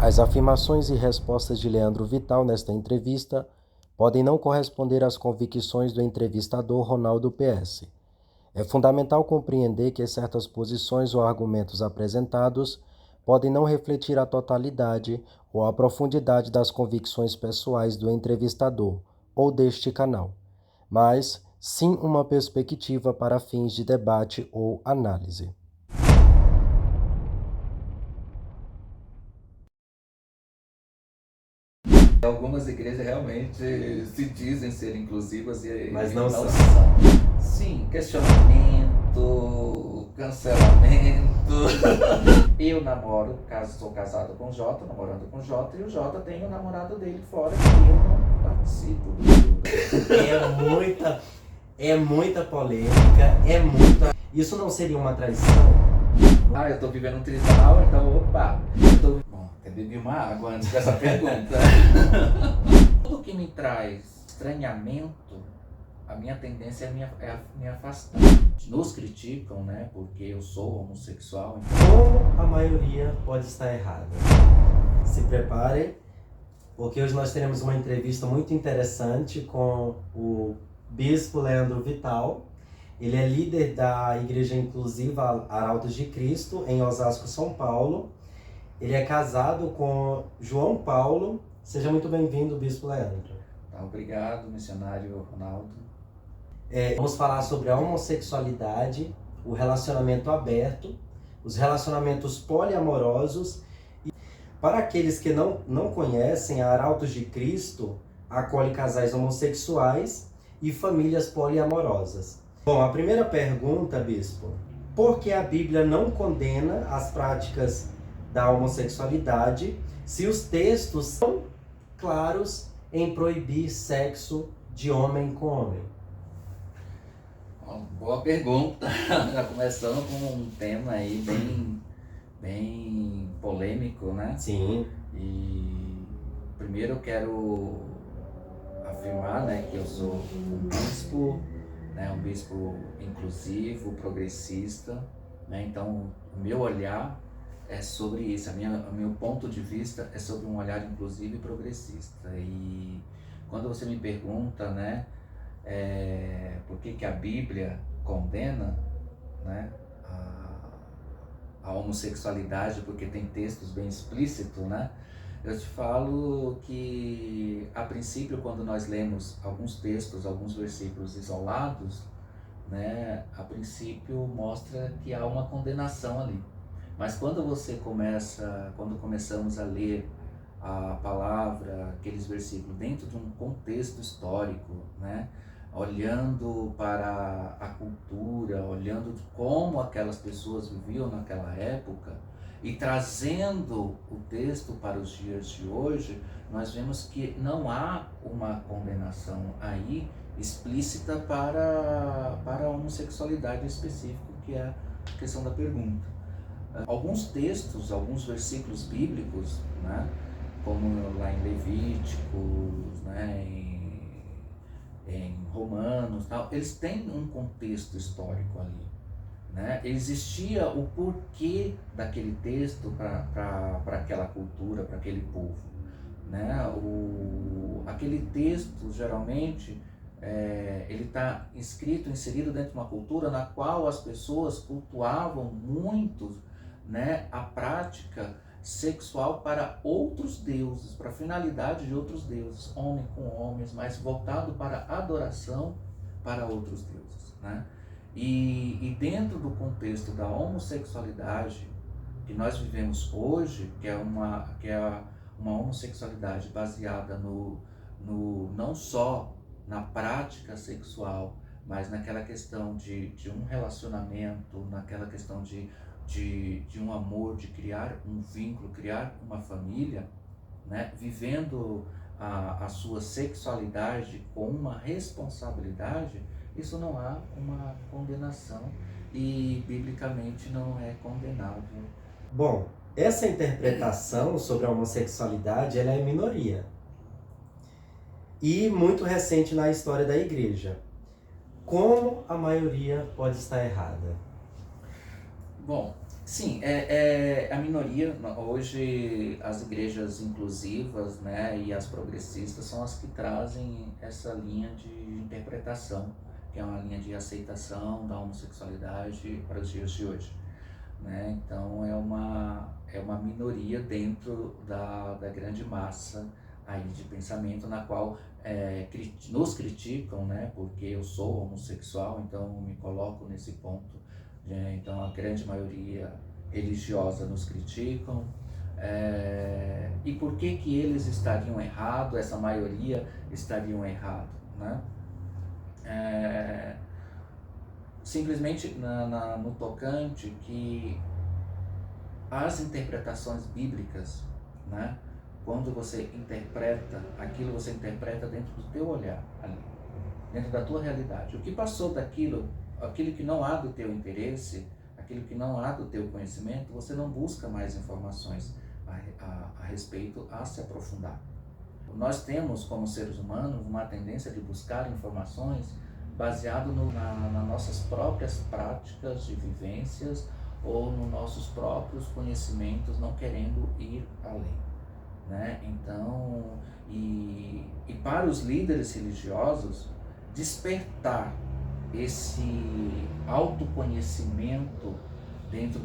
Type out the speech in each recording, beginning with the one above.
As afirmações e respostas de Leandro Vital nesta entrevista podem não corresponder às convicções do entrevistador Ronaldo PS. É fundamental compreender que certas posições ou argumentos apresentados podem não refletir a totalidade ou a profundidade das convicções pessoais do entrevistador ou deste canal, mas sim uma perspectiva para fins de debate ou análise. Algumas igrejas realmente se dizem ser inclusivas Mas não são. Sim, questionamento, cancelamento. Eu namoro, sou casado com o Jota, namorando com o Jota, e o Jota tem o namorado dele fora, que eu não participo do. É muita polêmica, Isso não seria uma traição? Eu tô vivendo um trisal, então opa, Bom, até bebi uma água antes dessa pergunta. Tudo que me traz estranhamento, a minha tendência é me afastar. Nos criticam, né, porque eu sou homossexual. Como a maioria pode estar errada? Se preparem, porque hoje nós teremos uma entrevista muito interessante com o Bispo Leandro Vital. Ele é líder da Igreja Inclusiva Arautos de Cristo, em Osasco, São Paulo. Ele é casado com João Paulo. Seja muito bem-vindo, Bispo Leandro. Obrigado, missionário Ronaldo. Vamos falar sobre a homossexualidade, o relacionamento aberto, os relacionamentos poliamorosos. Para aqueles que não conhecem, a Arautos de Cristo acolhe casais homossexuais e famílias poliamorosas. Bom, a primeira pergunta, Bispo: por que a Bíblia não condena as práticas da homossexualidade se os textos são claros em proibir sexo de homem com homem? Boa pergunta. Já começando com um tema aí bem polêmico, né? Sim. E primeiro eu quero afirmar, né, que eu sou um bispo, né, um bispo inclusivo, progressista, né? Então o meu olhar é sobre isso, o meu ponto de vista é sobre um olhar inclusivo e progressista. E quando você me pergunta, né, por que a Bíblia condena, né, a homossexualidade, porque tem textos bem explícitos, né? Eu te falo que, a princípio, quando nós lemos alguns textos, alguns versículos isolados, né, a princípio mostra que há uma condenação ali. Mas quando começamos a ler a palavra, aqueles versículos, dentro de um contexto histórico, né, olhando para a cultura, olhando de como aquelas pessoas viviam naquela época e trazendo o texto para os dias de hoje, nós vemos que não há uma condenação aí explícita para a homossexualidade específica, que é a questão da pergunta. Alguns textos, alguns versículos bíblicos, né, como lá em Levíticos, né, em Romanos, tal, eles têm um contexto histórico ali, né? Existia o porquê daquele texto para aquela cultura, para aquele povo, né? Aquele texto geralmente ele está inserido dentro de uma cultura na qual as pessoas cultuavam muito, né, a prática sexual para outros deuses, para a finalidade de outros deuses, homem com homens, mas voltado para adoração para outros deuses, né? E dentro do contexto da homossexualidade que nós vivemos hoje, que é uma homossexualidade baseada não só na prática sexual, mas naquela questão de um relacionamento, naquela questão de um amor, de criar um vínculo, criar uma família, né? Vivendo a sua sexualidade com uma responsabilidade, isso não há uma condenação e biblicamente não é condenável. Bom, essa interpretação sobre a homossexualidade ela é minoria e muito recente na história da igreja. Como a maioria pode estar errada? Bom, Sim, é a minoria. Hoje as igrejas inclusivas, né, e as progressistas são as que trazem essa linha de interpretação, que é uma linha de aceitação da homossexualidade para os dias de hoje, né? Então é uma minoria dentro da grande massa aí de pensamento, na qual nos criticam, né, porque eu sou homossexual, então me coloco nesse ponto. Então a grande maioria religiosa nos criticam. E por que eles estariam errados, essa maioria estariam errado, né? Simplesmente no tocante que as interpretações bíblicas, né? Quando você interpreta aquilo, você interpreta dentro do teu olhar, ali, dentro da tua realidade. O que passou daquilo, aquilo que não há do teu interesse, aquilo que não há do teu conhecimento, você não busca mais informações a respeito, a se aprofundar. Nós temos, como seres humanos, uma tendência de buscar informações baseado nas nossas próprias práticas de vivências ou nos nossos próprios conhecimentos, não querendo ir além, né? Então, e para os líderes religiosos, despertar esse autoconhecimento dentro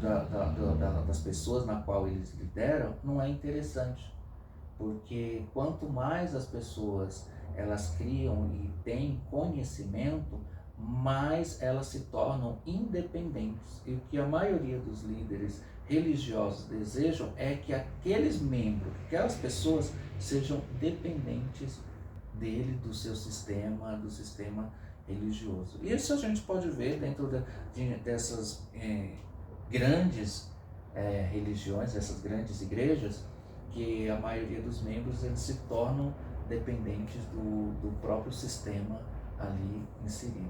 das pessoas na qual eles lideram não é interessante, porque quanto mais as pessoas elas criam e têm conhecimento, mais elas se tornam independentes. E o que a maioria dos líderes religiosos desejam é que aqueles membros, aquelas pessoas sejam dependentes dele, do seu sistema, do sistema religioso. E isso a gente pode ver dentro dessas grandes religiões, essas grandes igrejas, que a maioria dos membros eles se tornam dependentes do próprio sistema ali inserido.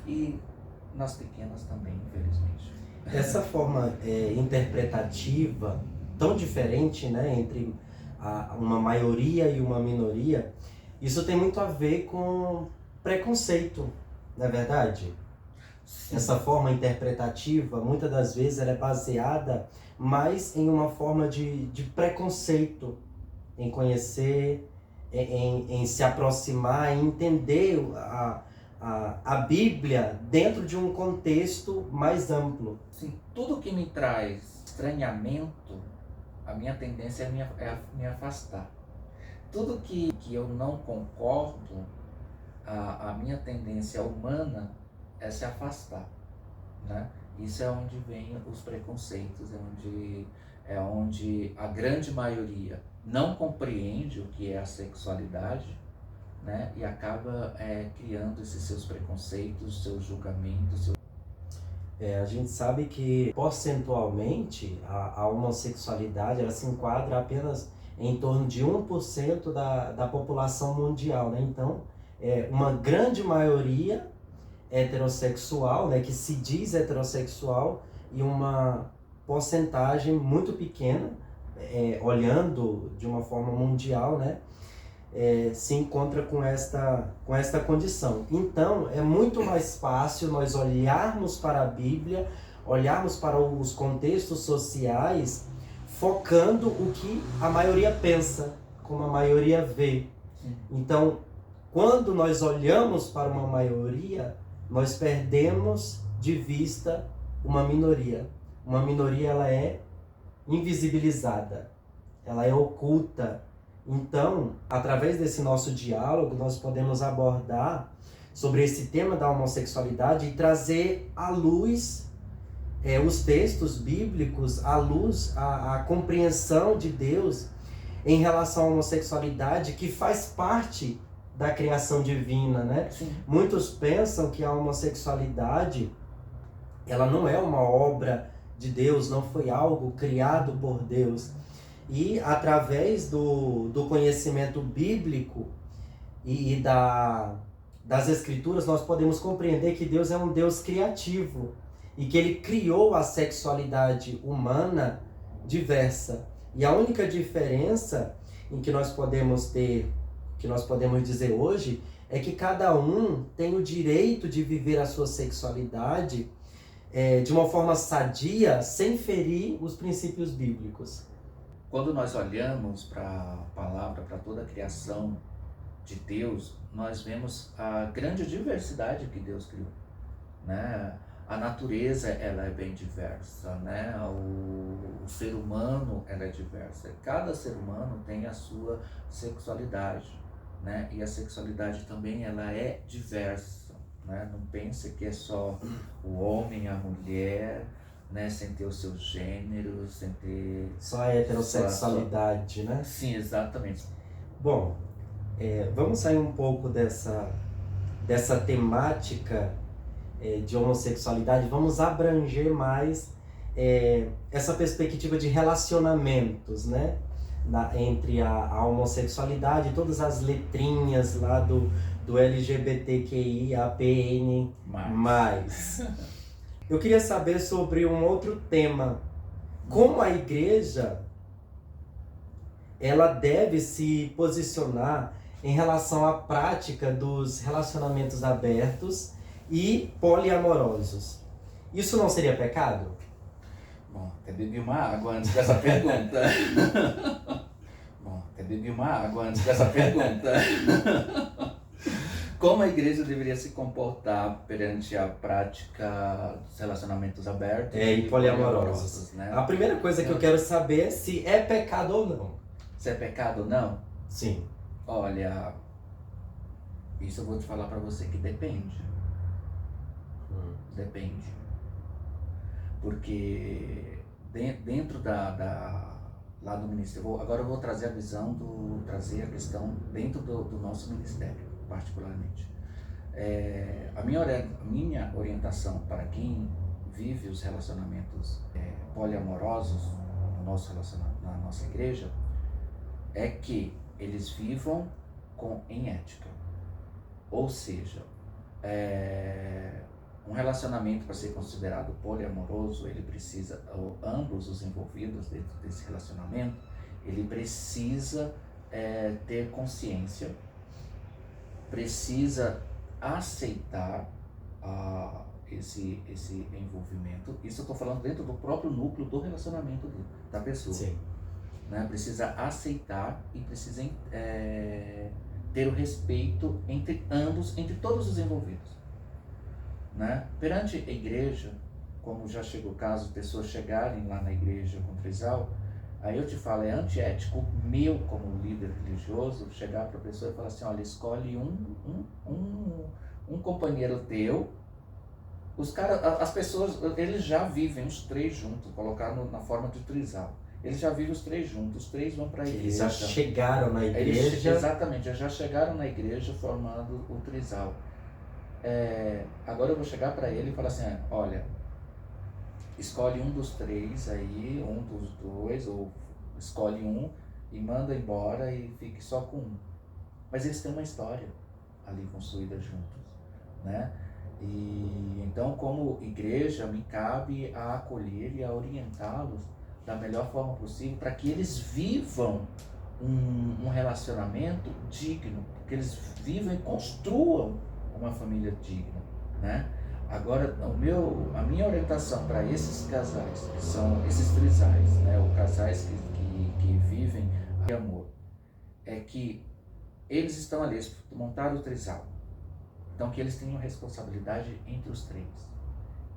E nas pequenas também, infelizmente. Essa forma interpretativa tão diferente, né, entre uma maioria e uma minoria, isso tem muito a ver com preconceito, não é verdade? Sim. Essa forma interpretativa, muitas das vezes, ela é baseada mais em uma forma de preconceito, em conhecer, em se aproximar, em entender a Bíblia dentro de um contexto mais amplo. Sim, tudo que me traz estranhamento, a minha tendência é me afastar. Tudo que eu não concordo, a minha tendência humana é se afastar, né? Isso é onde vem os preconceitos, é onde a grande maioria não compreende o que é a sexualidade, né? E acaba criando esses seus preconceitos, seus julgamentos. A gente sabe que, percentualmente, a homossexualidade ela se enquadra apenas em torno de 1% da população mundial, né? Então, uma grande maioria heterossexual, né, que se diz heterossexual, e uma porcentagem muito pequena, olhando de uma forma mundial, né, se encontra com esta condição. Então, é muito mais fácil nós olharmos para a Bíblia, olharmos para os contextos sociais, focando o que a maioria pensa, como a maioria vê. Então, quando nós olhamos para uma maioria, nós perdemos de vista uma minoria. Uma minoria, ela é invisibilizada, ela é oculta. Então, através desse nosso diálogo, nós podemos abordar sobre esse tema da homossexualidade e trazer à luz os textos bíblicos, à luz a compreensão de Deus em relação à homossexualidade, que faz parte da criação divina, né? Sim. Muitos pensam que a homossexualidade ela não é uma obra de Deus, não foi algo criado por Deus. E através do conhecimento bíblico e das escrituras, nós podemos compreender que Deus é um Deus criativo e que Ele criou a sexualidade humana diversa. E a única diferença em que nós podemos dizer hoje, é que cada um tem o direito de viver a sua sexualidade de uma forma sadia, sem ferir os princípios bíblicos. Quando nós olhamos para a palavra, para toda a criação de Deus, nós vemos a grande diversidade que Deus criou, né? A natureza, ela é bem diversa, né? O ser humano, ela é diversa. Cada ser humano tem a sua sexualidade, né? E a sexualidade também, ela é diversa, né? Não pense que é só o homem, a mulher, né? Sem ter o seu gênero, sem ter... Só a heterossexualidade, né? Sim, exatamente. Bom, vamos sair um pouco dessa temática de homossexualidade, vamos abranger mais essa perspectiva de relacionamentos, né? Entre a homossexualidade, todas as letrinhas lá do LGBTQIAPN+. Eu queria saber sobre um outro tema. Como a igreja ela deve se posicionar em relação à prática dos relacionamentos abertos e poliamorosos. Isso não seria pecado? Bom, até bebi uma água antes dessa pergunta. Como a igreja deveria se comportar perante a prática dos relacionamentos abertos e poliamorosos, né? A primeira coisa que eu quero saber é se é pecado ou não. Se é pecado ou não? Sim. Olha, isso eu vou te falar para você que depende. Depende. Porque dentro lá do ministério, agora eu vou trazer trazer a questão dentro do nosso ministério, particularmente. A minha orientação para quem vive os relacionamentos poliamorosos na nossa igreja é que eles vivam em ética. Ou seja, um relacionamento, para ser considerado poliamoroso, ele precisa, ambos os envolvidos dentro desse relacionamento, ele precisa ter consciência, precisa aceitar esse envolvimento. Isso eu estou falando dentro do próprio núcleo do relacionamento da pessoa. Sim. Né? Precisa aceitar e precisa ter o respeito entre ambos, entre todos os envolvidos. Né? Perante a igreja, como já chegou o caso de pessoas chegarem lá na igreja com trisal, aí eu te falo, é antiético meu como líder religioso chegar para a pessoa e falar assim, olha, escolhe um companheiro teu. As pessoas, eles já vivem os três juntos, colocar na forma de trisal. Eles já vivem os três juntos, os três vão para a igreja. Eles já chegaram na igreja. Exatamente, eles já chegaram na igreja formando o trisal. Agora eu vou chegar para ele e falar assim, olha, escolhe um dos três aí, um dos dois, ou escolhe um e manda embora e fique só com um. Mas eles têm uma história ali construída juntos, né? E então, como igreja, me cabe a acolher e a orientá-los da melhor forma possível para que eles vivam um relacionamento digno, que eles vivam e construam uma família digna, né? Agora, a minha orientação para esses casais, que são esses trisais, né, ou casais que vivem de amor, é que eles estão ali, eles montaram o trisal, então que eles tenham responsabilidade entre os três,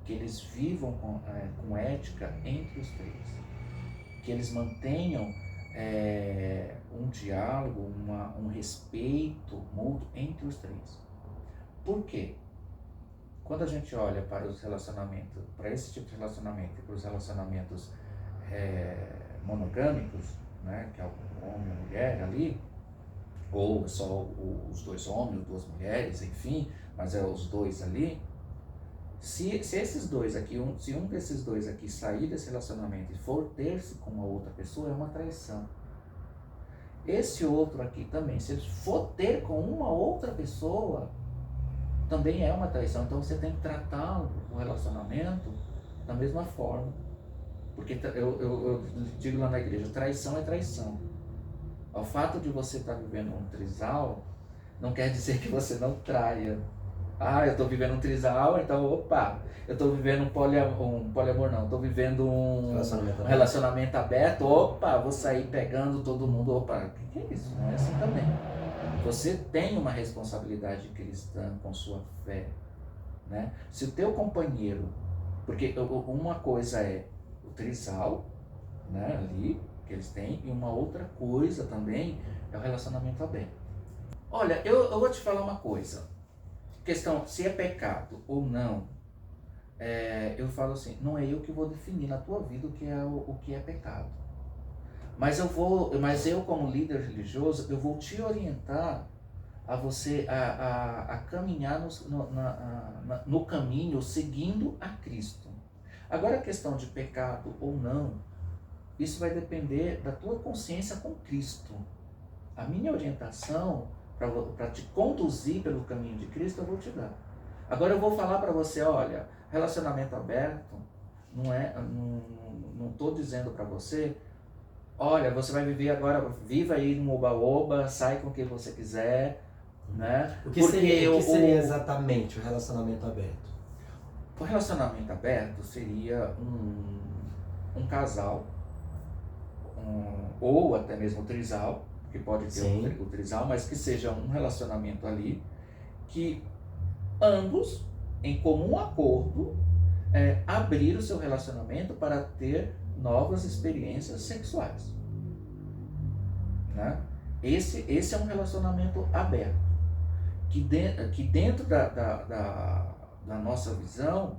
que eles vivam com ética entre os três, que eles mantenham um diálogo, um respeito mútuo entre os três. Por quê? Quando a gente olha para os relacionamentos, para esse tipo de relacionamento e para os relacionamentos monogâmicos, né, que é o homem e a mulher ali, ou só os dois homens, duas mulheres, enfim, mas é os dois ali, se esses dois aqui, se um desses dois aqui sair desse relacionamento e for ter-se com uma outra pessoa, é uma traição. Esse outro aqui também, se ele for ter com uma outra pessoa, também é uma traição. Então você tem que tratar o relacionamento da mesma forma. Porque eu digo lá na igreja, traição é traição. O fato de você estar vivendo um trisal não quer dizer que você não traia. Ah, eu estou vivendo um trisal, então, opa, eu estou vivendo um poliamor não, estou vivendo um relacionamento aberto, opa, vou sair pegando todo mundo, opa, o que é isso? Não é assim também. Você tem uma responsabilidade cristã com sua fé, né? Se o teu companheiro, porque uma coisa é o trisal, né, ali, que eles têm, e uma outra coisa também é o relacionamento aberto. Olha, eu vou te falar uma coisa. Questão, se é pecado ou não, eu falo assim, não é eu que vou definir na tua vida o que é pecado. Mas eu como líder religioso, eu vou te orientar a você a caminhar no caminho seguindo a Cristo. Agora a questão de pecado ou não, isso vai depender da tua consciência com Cristo. A minha orientação para te conduzir pelo caminho de Cristo eu vou te dar. Agora eu vou falar para você, olha, relacionamento aberto, não estou dizendo para você, olha, você vai viver agora, viva aí no oba-oba, sai com quem você quiser, né? O que seria exatamente o relacionamento aberto? O relacionamento aberto seria um casal, ou até mesmo trisal, que pode ter o trisal, mas que seja um relacionamento ali, que ambos, em comum acordo, abrir o seu relacionamento para ter novas experiências sexuais. Né? Esse é um relacionamento aberto, que dentro da nossa visão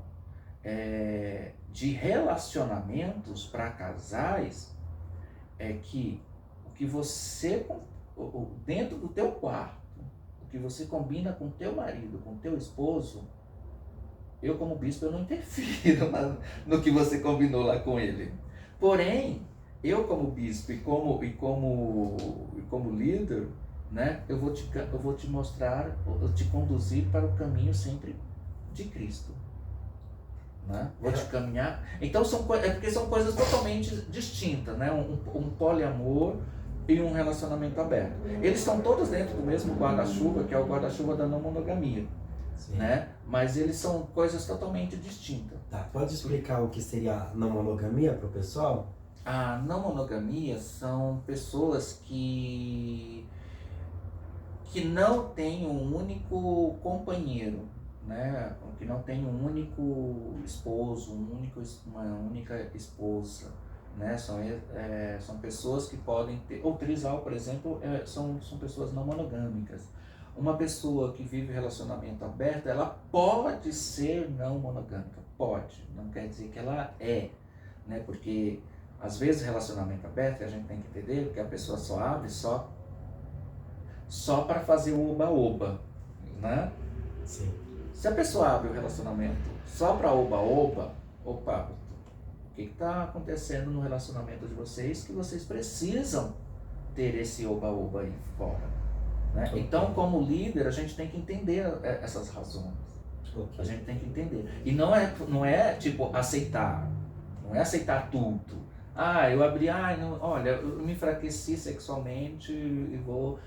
de relacionamentos para casais, é que o que você, dentro do teu quarto, o que você combina com teu marido, com teu esposo, eu como bispo eu não interfiro no que você combinou lá com ele. Porém, eu como bispo e como líder, né, eu vou te mostrar, eu te conduzir para o caminho sempre de Cristo. Né? Vou te caminhar. Então porque são coisas totalmente distintas, né? Um poliamor e um relacionamento aberto. Eles estão todos dentro do mesmo guarda-chuva, que é o guarda-chuva da não monogamia. Né? Mas eles são coisas totalmente distintas. Tá, pode explicar o que seria a não monogamia para o pessoal? A não monogamia são pessoas que não têm um único companheiro, né? Que não tem um único esposo, uma única esposa, né? São pessoas que podem ter, ou trisal, por exemplo, são pessoas não monogâmicas. Uma pessoa que vive relacionamento aberto, ela pode ser não monogâmica, pode, não quer dizer que ela é, né? Porque às vezes relacionamento aberto, a gente tem que entender que a pessoa só abre só para fazer o oba-oba, né? Sim. Se a pessoa abre o relacionamento só para oba-oba, opa, o que está acontecendo no relacionamento de vocês que vocês precisam ter esse oba-oba aí fora? Né? Então, como líder, a gente tem que entender essas razões. A gente tem que entender. E não é tipo aceitar, não é aceitar tudo. Ah, eu abri, olha, eu me enfraqueci sexualmente e vou...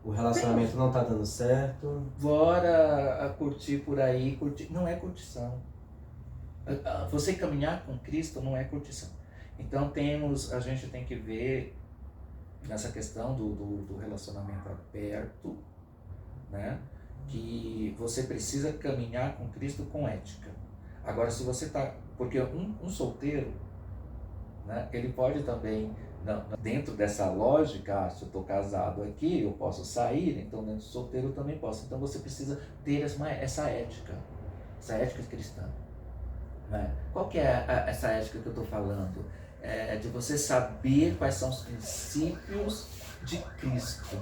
O relacionamento não tá dando certo. Bora curtir por aí, curtir. Não é curtição. Você caminhar com Cristo não é curtição. Então a gente tem que ver nessa questão do relacionamento aberto, né? Que você precisa caminhar com Cristo com ética. Agora, se você tá... Porque um solteiro, né, ele pode também... dentro dessa lógica, se eu estou casado aqui, eu posso sair, então dentro do solteiro eu também posso. Então você precisa ter essa ética cristã. Né? Qual que é essa ética que eu estou falando? É de você saber quais são os princípios de Cristo.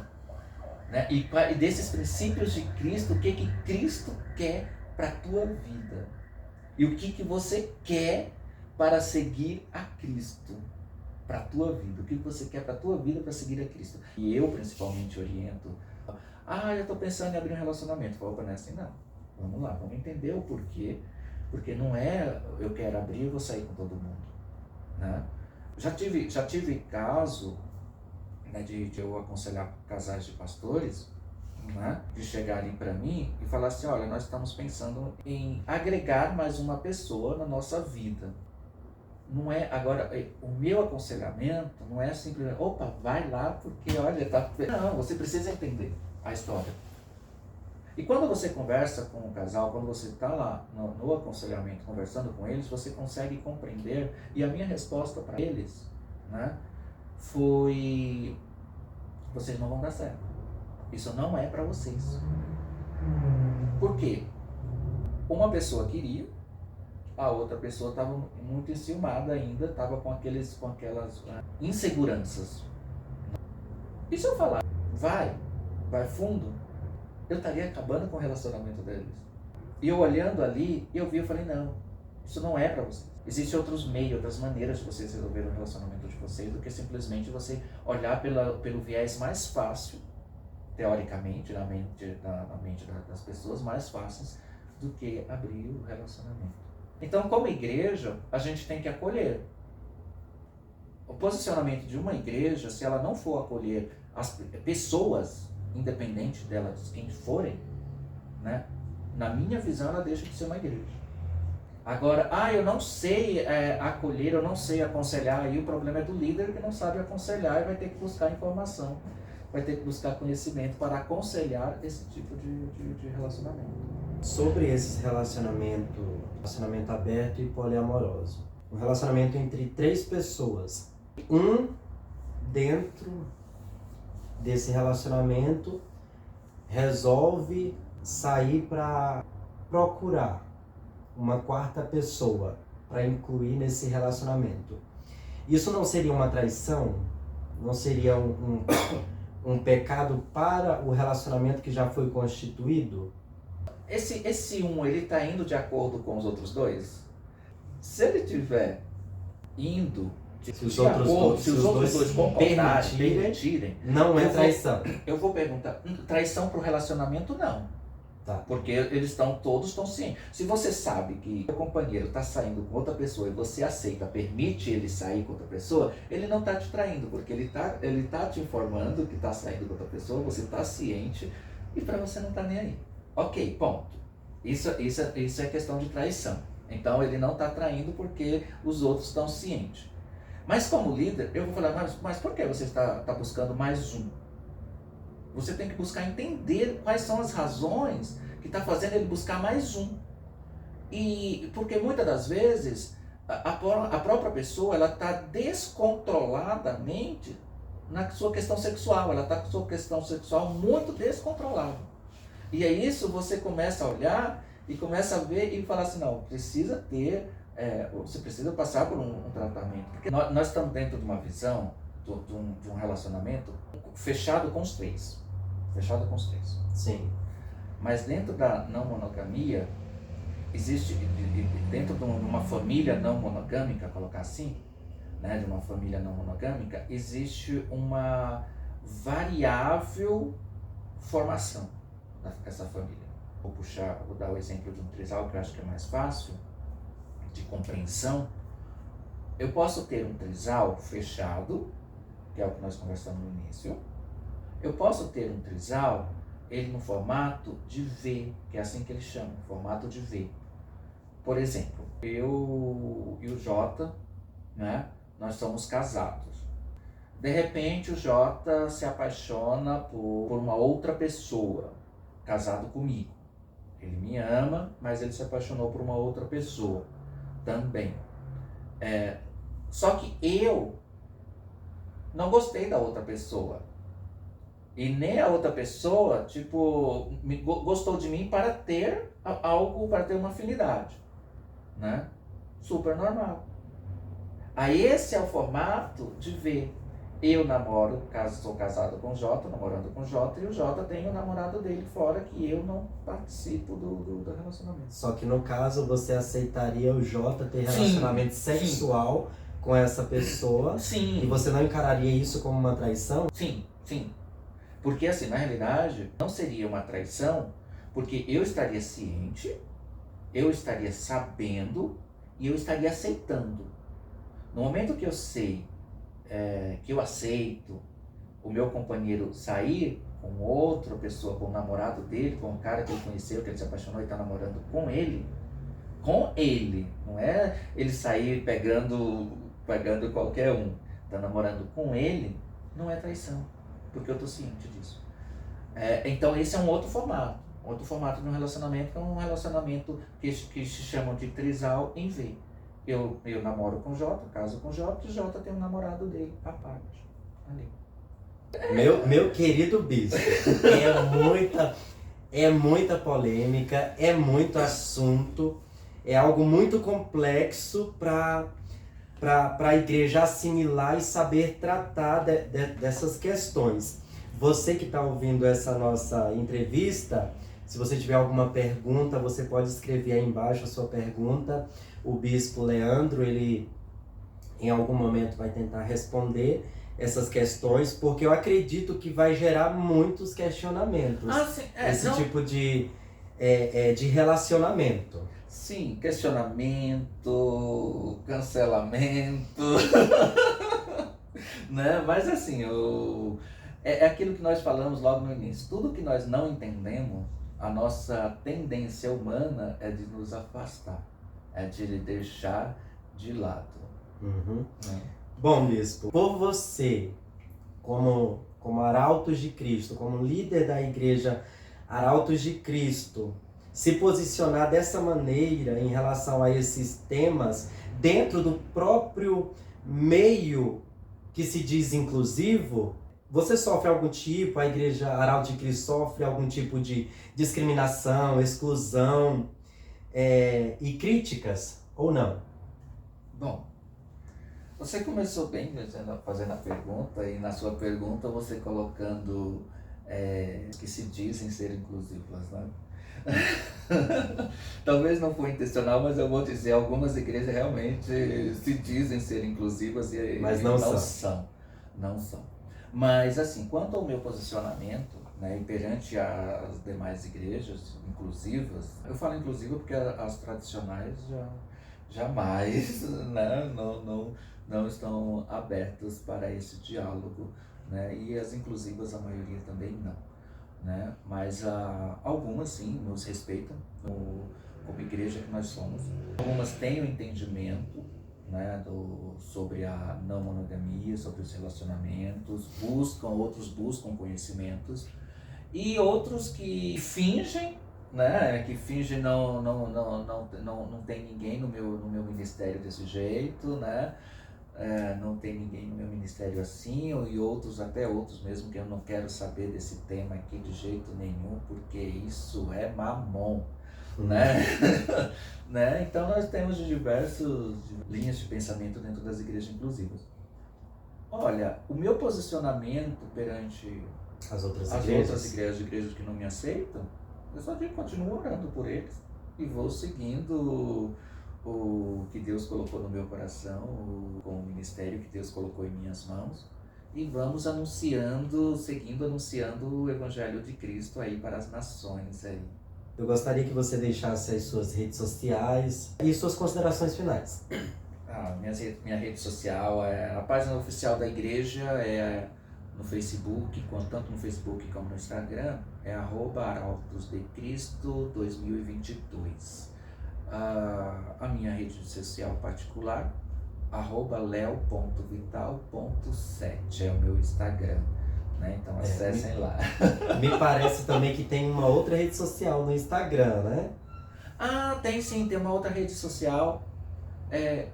Né? E desses princípios de Cristo, o que Cristo quer para a tua vida. E o que você quer para seguir a Cristo. Para a tua vida, o que você quer para a tua vida para seguir a Cristo. E eu principalmente oriento, eu estou pensando em abrir um relacionamento. Opa, não é assim não, vamos lá, vamos entender o porquê, porque não é eu quero abrir e vou sair com todo mundo. Né? Já tive caso, né, de eu aconselhar casais de pastores, né, de chegarem para mim e falar assim, olha, nós estamos pensando em agregar mais uma pessoa na nossa vida. Não é, agora, o meu aconselhamento não é simplesmente, opa, vai lá porque, olha, tá... Não, você precisa entender a história. E quando você conversa com o casal, quando você está lá no aconselhamento, conversando com eles, você consegue compreender. E a minha resposta para eles, né, foi, vocês não vão dar certo. Isso não é para vocês. Por quê? Uma pessoa queria, a outra pessoa estava muito enciumada ainda, estava com aquelas inseguranças. E se eu falar, vai fundo, eu estaria acabando com o relacionamento deles. E eu olhando ali, eu falei, não, isso não é para vocês. Existem outros meios, outras maneiras de vocês resolverem o relacionamento de vocês do que simplesmente você olhar pelo viés mais fácil, teoricamente, na mente das pessoas, mais fáceis do que abrir o relacionamento. Então, como igreja, a gente tem que acolher. O posicionamento de uma igreja, se ela não for acolher as pessoas, independente delas, quem forem, né, na minha visão, ela deixa de ser uma igreja. Agora, eu não sei acolher, eu não sei aconselhar, aí o problema é do líder que não sabe aconselhar e vai ter que buscar informação, vai ter que buscar conhecimento para aconselhar esse tipo de relacionamento. Sobre esse relacionamento aberto e poliamoroso. Um relacionamento entre 3 pessoas. Dentro desse relacionamento, resolve sair para procurar uma 4ª pessoa para incluir nesse relacionamento. Isso não seria uma traição? Não seria um pecado para o relacionamento que já foi constituído? Esse ele está indo de acordo com os outros 2? Se ele estiver indo se os outros 2 concordarem, permitirem, não é traição. Eu vou perguntar, traição para o relacionamento não. Tá. Porque todos estão cientes. Se você sabe que o companheiro está saindo com outra pessoa e você aceita, permite ele sair com outra pessoa, ele não está te traindo, porque ele tá te informando que está saindo com outra pessoa, você está ciente e para você não está nem aí. Ok, ponto. Isso é questão de traição. Então ele não está traindo porque os outros estão cientes. Mas como líder, eu vou falar, mas por que você está buscando mais um? Você tem que buscar entender quais são as razões que está fazendo ele buscar mais um. E porque muitas das vezes a própria pessoa ela está descontroladamente na sua questão sexual. Ela está com sua questão sexual muito descontrolada. E é isso, você começa a olhar e começa a ver e falar assim, não, precisa ter, você precisa passar por um tratamento. Porque nós estamos dentro de uma visão de um relacionamento fechado com os 3. Fechado com os 3. Sim. Mas dentro da não monogamia, existe, dentro de uma família não monogâmica, colocar assim, né, de uma família não monogâmica, existe uma variável formação dessa família. Vou dar o exemplo de um trisal que eu acho que é mais fácil de compreensão. Eu posso ter um trisal fechado, que é o que nós conversamos no início. Eu posso ter um trisal, ele no formato de V, que é assim que ele chama, formato de V. Por exemplo, eu e o Jota, né, nós somos casados. De repente o Jota se apaixona por uma outra pessoa, casado comigo. Ele me ama, mas ele se apaixonou por uma outra pessoa também. Só que eu não gostei da outra pessoa. E nem a outra pessoa, gostou de mim para ter algo, para ter uma afinidade, né? Super normal. Aí esse é o formato de ver. Eu namoro, sou casado com o Jota, namorando com o Jota, e o Jota tem o namorado dele fora, que eu não participo do relacionamento. Só que no caso você aceitaria o Jota ter relacionamento sexual com essa pessoa? Sim. E você não encararia isso como uma traição? Sim. Porque assim, na realidade, não seria uma traição, porque eu estaria ciente, eu estaria sabendo e eu estaria aceitando. No momento que eu sei, que eu aceito, o meu companheiro sair com outra pessoa, com o namorado dele, com o cara que ele conheceu, que ele se apaixonou e está namorando com ele, não é ele sair pegando qualquer um, está namorando com ele, não é traição, porque eu estou ciente disso. Então esse é um outro formato de um relacionamento, que é um relacionamento que se chamam de trisal em V. Eu namoro com J, caso com J, e J tem um namorado dele à parte, ali. Meu querido bispo, é muita polêmica, é muito assunto, é algo muito complexo para a igreja assimilar e saber tratar dessas questões. Você que está ouvindo essa nossa entrevista, se você tiver alguma pergunta, você pode escrever aí embaixo a sua pergunta. O bispo Leandro, ele em algum momento vai tentar responder essas questões, porque eu acredito que vai gerar muitos questionamentos. Sim. Tipo de relacionamento. Sim, questionamento, cancelamento, né? Mas assim, é aquilo que nós falamos logo no início. Tudo que nós não entendemos, a nossa tendência humana é de nos afastar, é de deixar de lado. Uhum. Bom, bispo, por você, como arautos de Cristo, como líder da igreja Arautos de Cristo, se posicionar dessa maneira em relação a esses temas dentro do próprio meio que se diz inclusivo, você sofre algum tipo, a igreja Arautos de Cristo sofre algum tipo de discriminação, exclusão e críticas ou não? Bom, você começou bem fazendo a pergunta, e na sua pergunta você colocando que se dizem ser inclusivas, né? Talvez não foi intencional, mas eu vou dizer, algumas igrejas realmente se dizem ser inclusivas mas não são. Não são. Mas assim, quanto ao meu posicionamento, né, perante as demais igrejas inclusivas, eu falo inclusiva porque as tradicionais jamais, né, não estão abertas para esse diálogo, né, e as inclusivas a maioria também não, né, mas algumas sim nos respeitam como igreja que nós somos. Algumas têm o entendimento, né, sobre a não monogamia, sobre os relacionamentos, outros buscam conhecimentos, e outros que fingem, né, que fingem não tem ninguém no meu ministério desse jeito, né, não tem ninguém no meu ministério assim, e outros mesmo, que eu não quero saber desse tema aqui de jeito nenhum, porque isso é mamon, né? Né? Então nós temos diversas linhas de pensamento dentro das igrejas inclusivas. Olha, o meu posicionamento perante as outras igrejas que não me aceitam, eu só continuo orando por eles e vou seguindo o que Deus colocou no meu coração, com o ministério que Deus colocou em minhas mãos, e vamos anunciando o Evangelho de Cristo aí para as nações aí. Eu gostaria que você deixasse as suas redes sociais e suas considerações finais. Minha rede social, a página oficial da igreja é no Facebook, tanto no Facebook como no Instagram, é @arautosdecristo2022. A minha rede social particular, @leo.vital.7, é o meu Instagram, né? Então acessem lá. Me parece também que tem uma outra rede social no Instagram, né? Tem sim, tem uma outra rede social.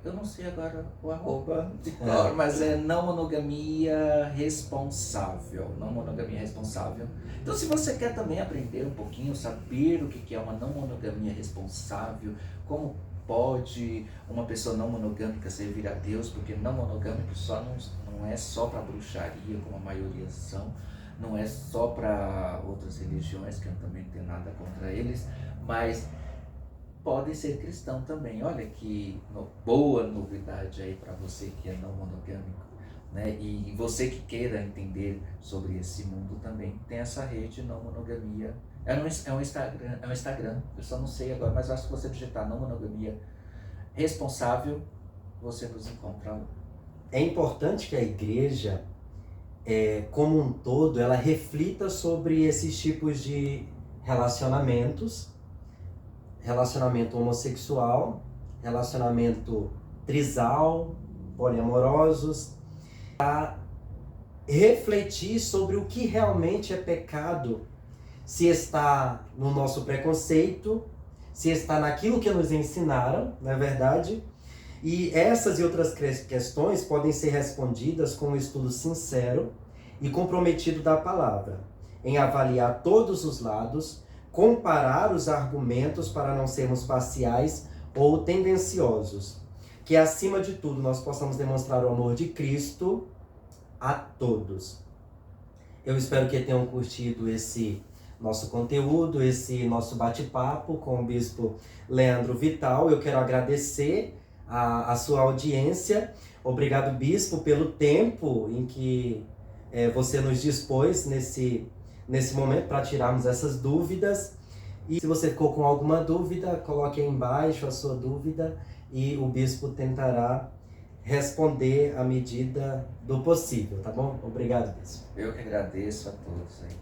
Eu não sei agora o arroba de cor, mas é não monogamia responsável. Não monogamia responsável. Então, se você quer também aprender um pouquinho, saber o que é uma não monogamia responsável, como pode uma pessoa não monogâmica servir a Deus, porque não monogâmico não é só para bruxaria, como a maioria são, não é só para outras religiões, que eu também não tenho nada contra eles, mas podem ser cristão também. Olha que boa novidade aí para você que é não monogâmico, né? E você que queira entender sobre esse mundo também, tem essa rede não monogamia. É um Instagram, eu só não sei agora, mas acho que você digitar não monogamia responsável, você nos encontra lá. É importante que a igreja como um todo, ela reflita sobre esses tipos de relacionamentos, relacionamento homossexual, relacionamento trisal, poliamorosos, refletir sobre o que realmente é pecado, se está no nosso preconceito, se está naquilo que nos ensinaram, não é verdade? E essas e outras questões podem ser respondidas com um estudo sincero e comprometido da palavra, em avaliar todos os lados, comparar os argumentos para não sermos parciais ou tendenciosos. Que, acima de tudo, nós possamos demonstrar o amor de Cristo a todos. Eu espero que tenham curtido esse nosso conteúdo, esse nosso bate-papo com o Bispo Leandro Vital. Eu quero agradecer a sua audiência. Obrigado, Bispo, pelo tempo em que você nos dispôs nesse momento para tirarmos essas dúvidas. E se você ficou com alguma dúvida, coloque aí embaixo a sua dúvida e o Bispo tentará responder à medida do possível, tá bom? Obrigado, Bispo. Eu que agradeço a todos aí.